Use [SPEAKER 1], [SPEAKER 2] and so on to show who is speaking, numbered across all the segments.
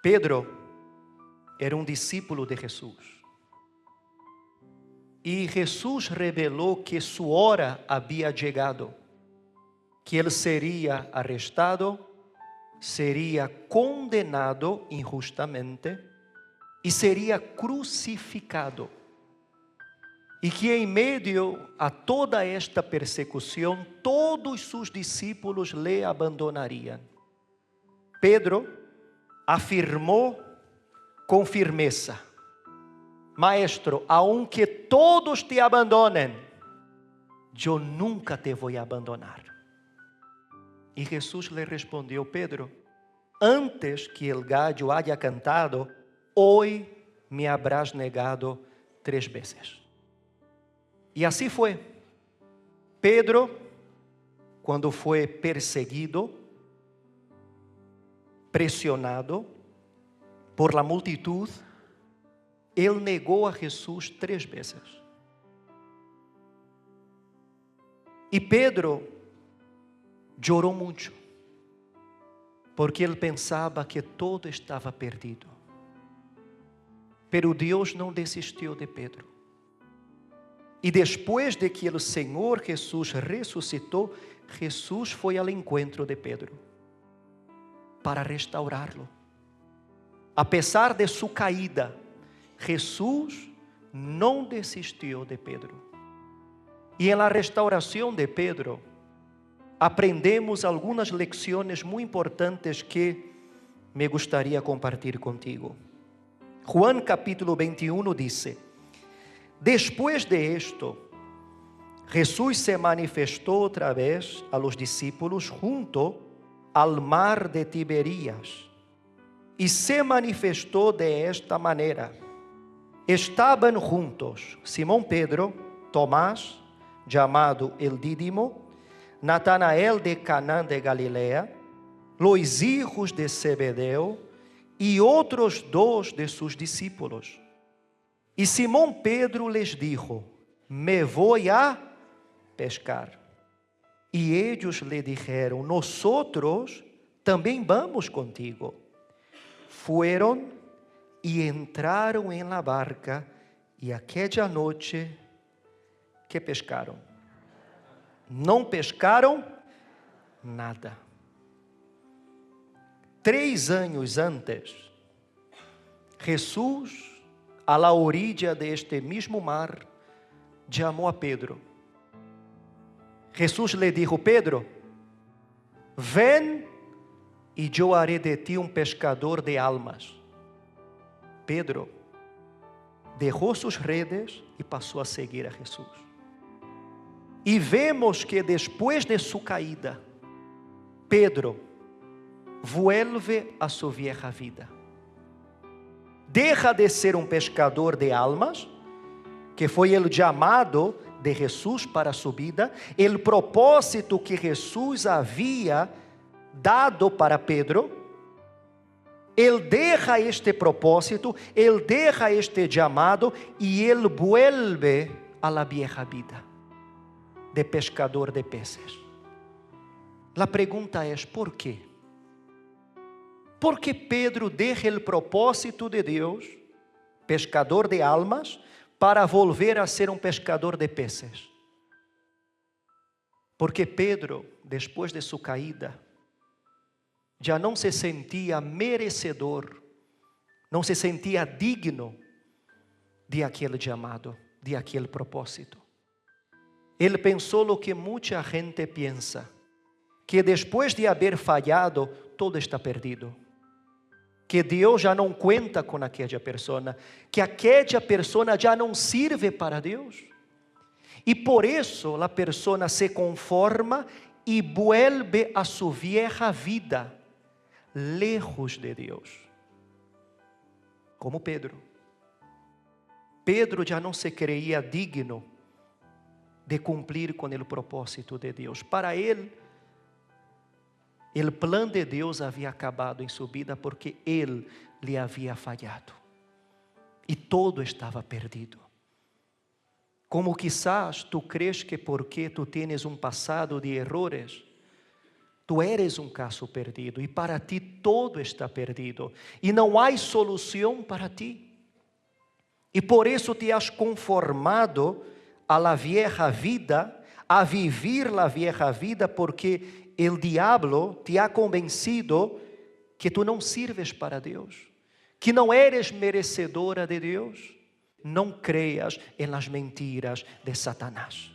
[SPEAKER 1] Pedro era um discípulo de Jesus. E Jesus revelou que sua hora havia chegado, que ele seria arrestado, seria condenado injustamente e seria crucificado. E que em meio a toda esta persecução, todos seus discípulos lhe abandonariam. Pedro afirmou com firmeza: Maestro, aunque todos te abandonen, eu nunca te vou abandonar. E Jesus lhe respondeu: Pedro, antes que o gallo haya cantado, hoje me habrás negado 3 vezes. E assim foi. Pedro, quando foi perseguido, pressionado por la multitud, ele negou a Jesus 3 vezes. E Pedro chorou muito, porque ele pensava que todo estava perdido. Pero Deus não desistiu de Pedro. E depois de que o Senhor Jesus ressuscitou, Jesus foi ao encontro de Pedro para restaurá-lo. A pesar de sua caída, Jesus não desistiu de Pedro. E na restauração de Pedro, aprendemos algumas lições muito importantes que me gostaria compartilhar contigo. Juan capítulo 21 diz: Después de esto, Jesús se manifestó otra vez a los discípulos junto al mar de Tiberías y se manifestó de esta manera. Estaban juntos Simón Pedro, Tomás, llamado el Dídimo, Natanael de Caná de Galilea, los hijos de Zebedeo y otros 2 de sus discípulos. E Simão Pedro les dijo: Me voy a pescar. E eles le dijeron: Nosotros também vamos contigo. Fueron e entraram en la barca, e aquella noche, que pescaram? Não pescaram nada. 3 anos antes, Jesus, a la orilla de este mismo mar, llamó a Pedro. Jesús le dijo: Pedro, ven y yo haré de ti un pescador de almas. Pedro dejó sus redes y pasó a seguir a Jesús. Y vemos que después de su caída, Pedro vuelve a su vieja vida. Deja de ser um pescador de almas, que foi o chamado de Jesus para sua vida, o propósito que Jesus havia dado para Pedro. Ele deja este propósito, ele deja este chamado e ele vuelve a la vieja vida de pescador de peces. A pergunta é: por quê? Porque Pedro deja o propósito de Deus, pescador de almas, para volver a ser um pescador de peces. Porque Pedro, depois de sua caída, já não se sentia merecedor, não se sentia digno de aquele chamado, de aquele propósito. Ele pensou o que muita gente pensa, que depois de haver falhado, todo está perdido. Que Deus já não conta com aquela pessoa, que aquela pessoa já não sirve para Deus. E por isso a pessoa se conforma e vuelve a sua vieja vida, lejos de Deus. Como Pedro. Pedro já não se creía digno de cumprir com o propósito de Deus. Para ele, o plano de Deus havia acabado em sua vida porque ele lhe havia falhado. E todo estava perdido. Como quizás tu crees que porque tu tienes um passado de errores, Tu eres um caso perdido e para ti todo está perdido e não há solução para ti. E por isso te has conformado a la vieja vida, a vivir la vieja vida, porque el diablo te ha convencido que tu não sirves para Deus, que não eres merecedora de Deus. Não creas em las mentiras de Satanás.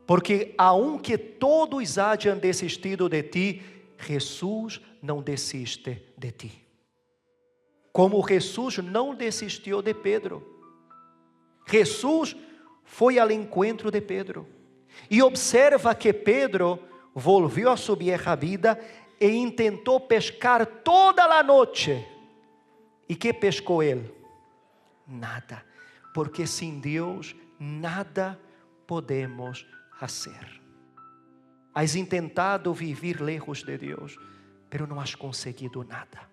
[SPEAKER 1] Porque aunque todos hayan desistido de ti, Jesus não desiste de ti. Como Jesus não desistiu de Pedro. Jesus foi ao encontro de Pedro. E observa que Pedro volvió a su vieja vida e intentou pescar toda a noite. E que pescou ele? Nada. Porque sem Deus nada podemos fazer. Has intentado viver lejos de Deus, pero não has conseguido nada.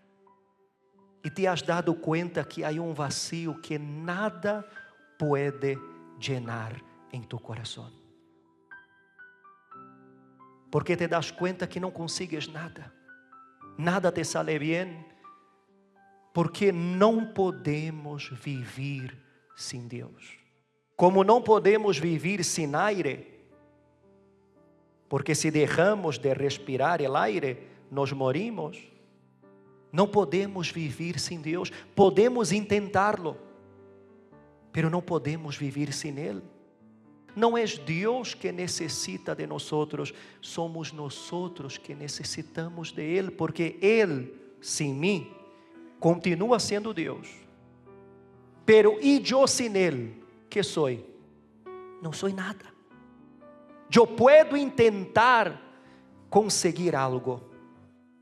[SPEAKER 1] E te has dado conta que há vacío que nada pode llenar em tu coração. Porque te das conta que não consigues nada. Nada te sale bem. Porque não podemos viver sem Deus. Como não podemos viver sem aire. Porque se deixamos de respirar o aire, nós morimos. Não podemos viver sem Deus. Podemos intentá-lo, pero não podemos viver sem Ele. Não é Deus que necessita de nós, somos nós que necessitamos de Ele, porque Ele, sem mim, continua sendo Deus. Pero e eu sem Ele, que sou? Não sou nada. Eu posso intentar conseguir algo,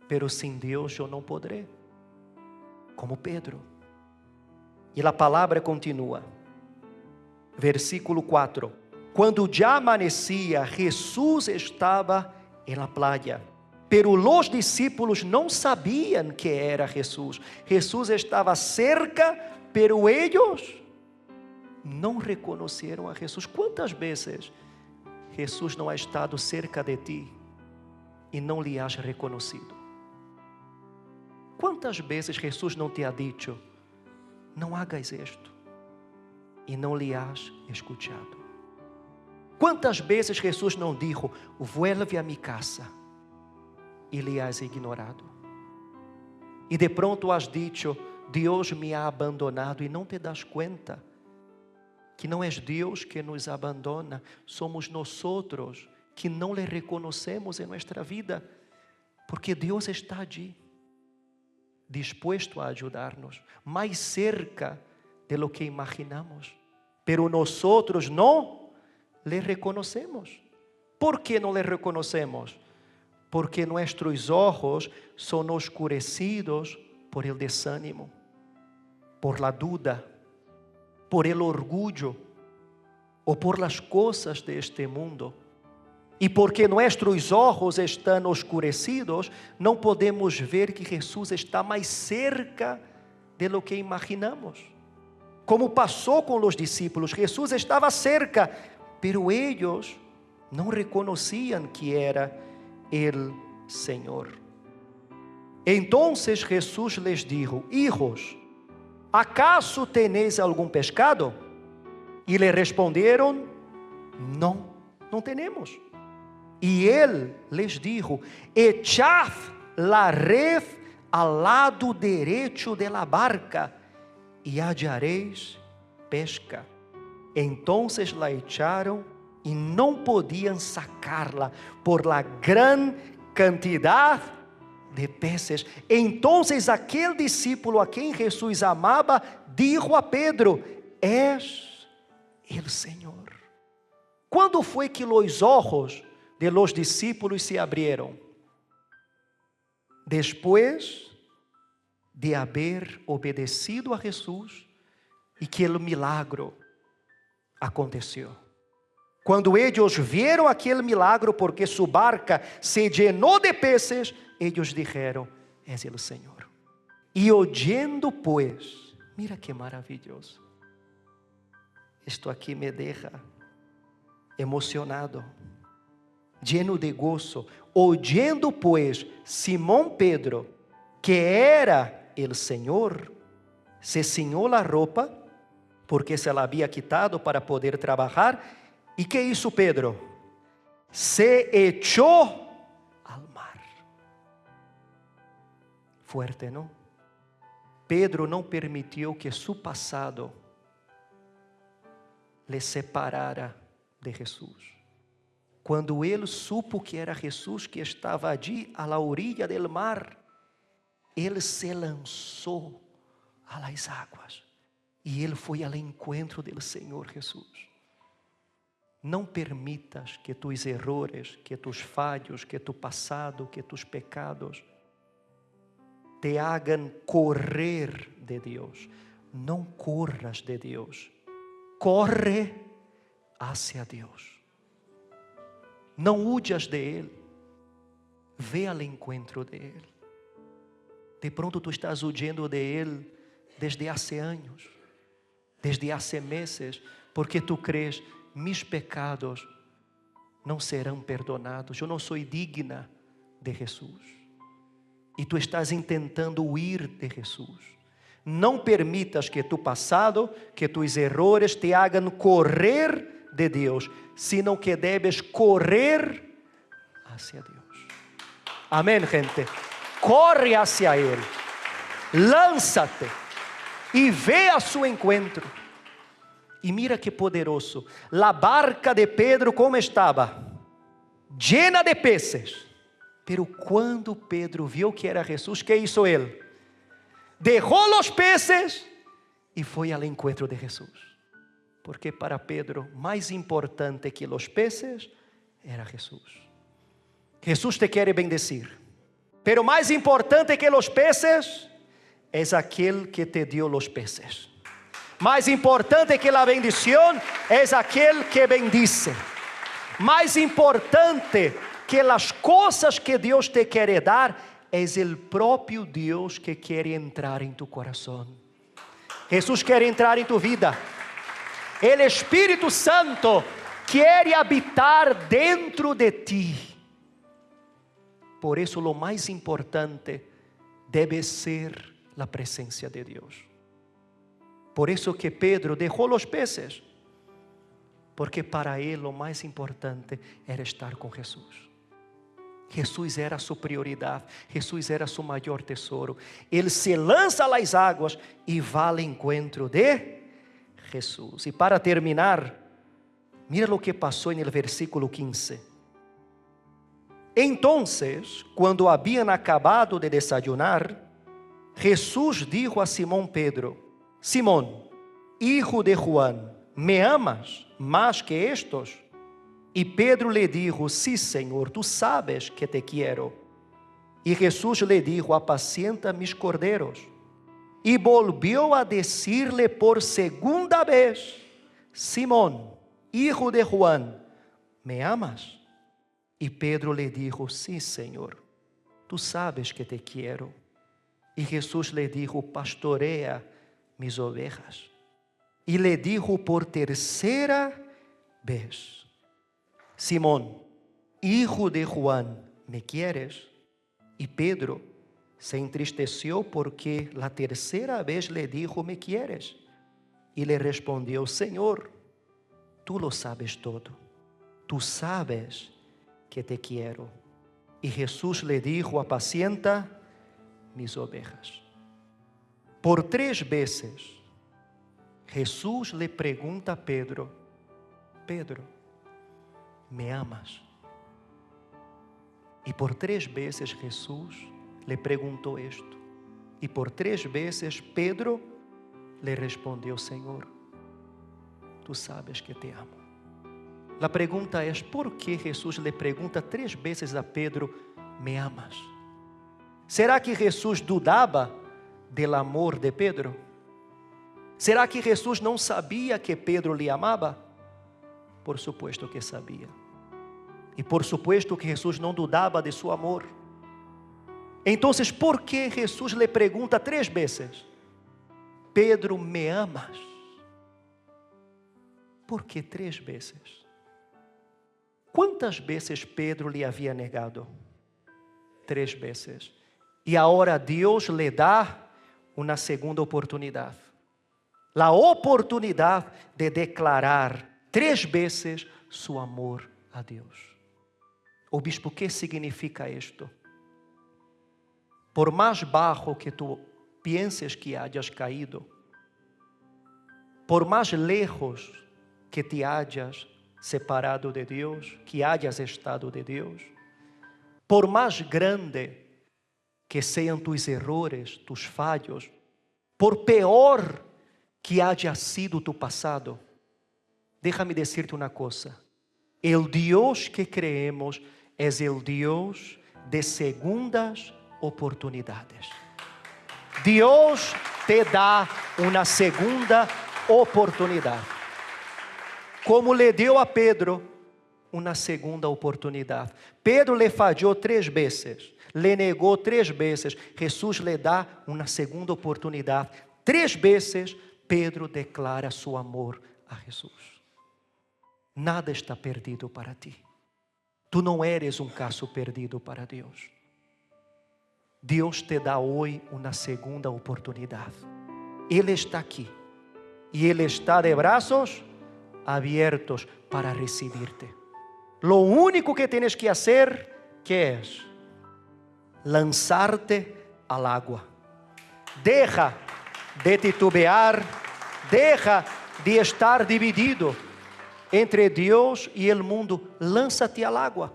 [SPEAKER 1] pero sem Deus eu não poderei. Como Pedro. E a palavra continua. Versículo 4. Quando já amanhecia, Jesus estava em la playa. Pero os discípulos não sabiam que era Jesus. Jesus estava cerca, pero eles não reconheceram a Jesus. Quantas vezes Jesus não ha estado cerca de ti e não lhe has reconhecido? Quantas vezes Jesus não te ha dicho, não hagas isto, e não lhe has escuchado? Quantas vezes Jesus não dijo, vuelve a mi casa, e lhe has ignorado? E de pronto has dicho, Deus me ha abandonado, e não te das conta que não é Deus que nos abandona, somos nós que não lhe reconhecemos em nossa vida, porque Deus está allí, disposto a ajudar-nos, mais cerca de lo que imaginamos, pero nós não le reconocemos. ¿Por qué no le reconocemos? Porque nuestros ojos son oscurecidos por el desánimo, por la duda, por el orgullo o por las cosas de este mundo. E porque nuestros ojos estão oscurecidos, não podemos ver que Jesus está mais cerca de lo que imaginamos. Como passou com os discípulos, Jesus estava cerca, pero ellos não reconheciam que era el Senhor. Entonces Jesus les dijo, hijos, ¿acaso tenéis algum pescado? E le responderam, não, não tenemos. E ele les dijo, echad la red al lado derecho de la barca e hallaréis pesca. Entonces la echaram e não podiam sacarla por la gran cantidad de peces. Entonces aquel discípulo a quem Jesus amava, dijo a Pedro, és el Senhor. Quando foi que os ojos de los discípulos se abrieron? Después de haber obedecido a Jesus e que o milagro aconteceu. Quando eles viram aquele milagro, porque sua barca se llenou de peces, eles disseram, és o Senhor. E oyendo pues, mira que maravilhoso. Isto aqui me deixa emocionado. lleno de gozo. Oyendo pues Simón Pedro que era el Señor, se ciñó la ropa, porque se la había quitado para poder trabajar. ¿Y qué hizo Pedro? Se echó al mar. Fuerte, ¿no? Pedro não permitiu que su pasado le separara de Jesus. Quando ele supo que era Jesus que estava allí a la orilla del mar, ele se lançou a las águas e ele foi ao encontro do Senhor Jesus. Não permitas que tus errores, que tus falhos, que tu passado, que tus pecados te hagan correr de Deus. Não corras de Deus. Corre hacia Deus. Não huyas de Ele. Ve ao encontro de Ele. De pronto tu estás huyendo de Ele desde há anos, desde há meses, porque tu crees, mis pecados não serão perdonados. Eu não sou digna de Jesus. E tu estás tentando huir de Jesus. Não permitas que tu passado, que tus errores te hagan correr de Deus, sino que debes correr hacia Deus. Amém, gente? Corre hacia Ele, lánzate e ve a su encontro. E mira que poderoso, a barca de Pedro como estava, llena de peces. Pero quando Pedro viu que era Jesus, que hizo ele? Dejó os peces e foi ao encontro de Jesus. Porque para Pedro, mais importante que os peces era Jesus. Jesus te quer bendecir, pero mais importante que os peces é aquele que te deu os peces. Mais importante que a bendição é aquele que bendice. Mais importante que as coisas que Deus te quer dar é o próprio Deus que quer entrar em tu coração. Jesus quer entrar em tu vida. O Espírito Santo quer habitar dentro de ti. Por isso, o mais importante deve ser a presença de Deus. Por isso que Pedro deixou os peces, porque para ele o mais importante era estar com Jesus. Jesus era sua prioridade, Jesus era seu maior tesouro. Ele se lança às águas e vai ao encontro de Jesus. E para terminar, mira o que passou no versículo 15. Entonces, quando haviam acabado de desayunar, Jesus dijo a Simón Pedro: Simón, hijo de Juan, ¿me amas más que estos? E Pedro lhe dijo: sí, Senhor, tu sabes que te quiero. E Jesus lhe dijo: apacienta mis corderos. E volvió a decirle por segunda vez: Simón, hijo de Juan, ¿me amas? E Pedro lhe dijo: sí, Senhor, tu sabes que te quiero. E Jesus lhe dijo: pastorea mis ovejas. E lhe dijo por terceira vez: Simón, hijo de Juan, ¿me quieres? Y Pedro se entristeció porque la tercera vez le dijo: ¿me quieres? Y le respondió: Señor, tú lo sabes todo. Tú sabes que te quiero. Y Jesús le dijo: apacienta mis ovejas. Por 3 veces, Jesús le pregunta a Pedro: Pedro, ¿me amas? E por 3 vezes Jesus le perguntou isto. E por 3 vezes Pedro le respondeu: Senhor, tu sabes que te amo. A pergunta é: por que Jesus le pergunta 3 vezes a Pedro: ¿me amas? Será que Jesus dudava do amor de Pedro? Será que Jesus não sabia que Pedro lhe amava? Por supuesto que sabia. E por supuesto que Jesus não dudava de seu amor. Então, por que Jesus lhe pergunta 3 vezes: Pedro, ¿me amas? Por que 3 vezes? ¿Cuántas veces Pedro le había negado? 3 veces. Y ahora Dios le da una segunda oportunidad. La oportunidad de declarar 3 veces su amor a Dios. Obispo, ¿qué significa esto? Por más bajo que tú pienses que hayas caído, por más lejos que te hayas separado de Dios, que hayas estado de Dios, por más grande que sean tus errores, tus fallos, por peor que haya sido tu pasado, déjame decirte una cosa, el Dios que creemos es el Dios de segundas oportunidades. Dios te da una segunda oportunidad. Como le dio a Pedro una segunda oportunidad. Pedro le falló 3 veces, le negó 3 veces. Jesús le da una segunda oportunidad. 3 veces Pedro declara su amor a Jesús. Nada está perdido para ti. Tú no eres un caso perdido para Dios. Dios te da hoy una segunda oportunidad. Él está aquí y Él está de brazos abiertos para recibirte. Lo único que tienes que hacer, ¿qué es? Lanzarte al agua. Deja de titubear, deja de estar dividido entre Dios y el mundo. Lánzate al agua.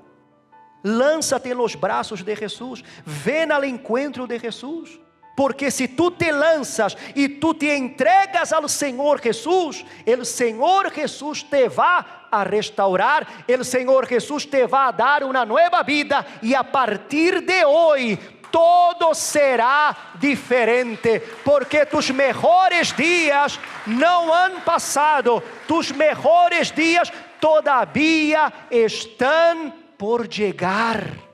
[SPEAKER 1] Lánzate en los brazos de Jesús. Ven al encuentro de Jesús. Porque si tú te lanzas y tú te entregas al Señor Jesús, el Señor Jesús te va a restaurar, el Señor Jesús te va a dar una nueva vida y a partir de hoy todo será diferente, porque tus mejores días no han pasado, tus mejores días todavía están por llegar.